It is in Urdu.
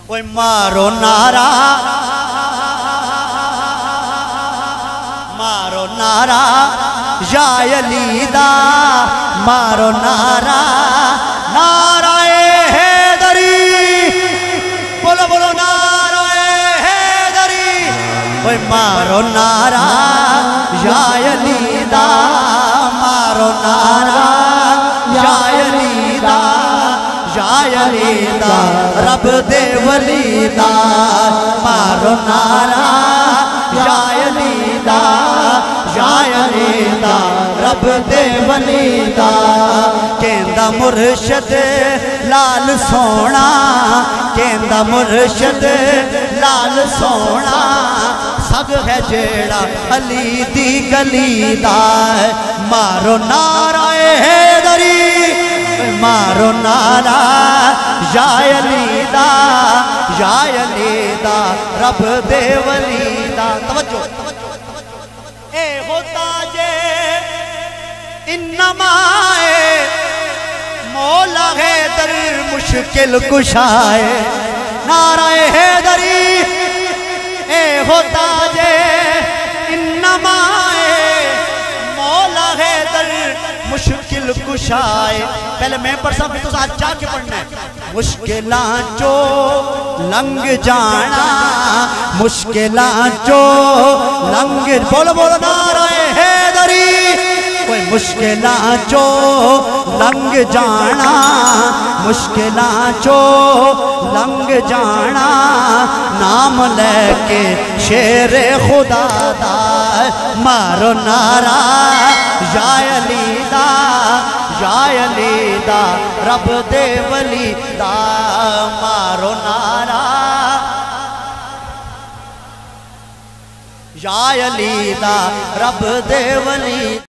اوے مارو نعرہ مارو نعرہ یا علی دا مارو نعرہ نعرہ حیدری بولو بولو نعرہ حیدری اوے مارو نعرہ یا علی دا مارو نعرہ یا علی دا یا علی دا رب دے ولی دا مارو نعرہ یا علی دا یا علی دا رب دے ولی دا کہندہ مرشد لال سونا کہندہ مرشد لال سونا سگ ہے جیڑا علی دی گلی دا مارو نعرہ حیدری مارو نعرہ یا علی دا یا علی دا رب دے ولی دا توجہ اے ہوتا جے انما مولا حیدر مشکل کشائے نعرہ حیدری اے ہوتا جے انما مولا حیدر مشکل کشائے پہلے میں پڑھ سکتا ہوں تو ساتھ چاہ کے پڑھنا ہے مشکلان جو لنگ جانا مشکلان جو لنگ بولو بولو نعرہ حیدری کوئی مشکلان جو لنگ جانا مشکلان جو لنگ جانا نام لے کے شیر خدا دا مارو نعرہ یا علی دا یا علی دا رب دے ولی دا مارو نعرہ یا علی دا رب دے ولی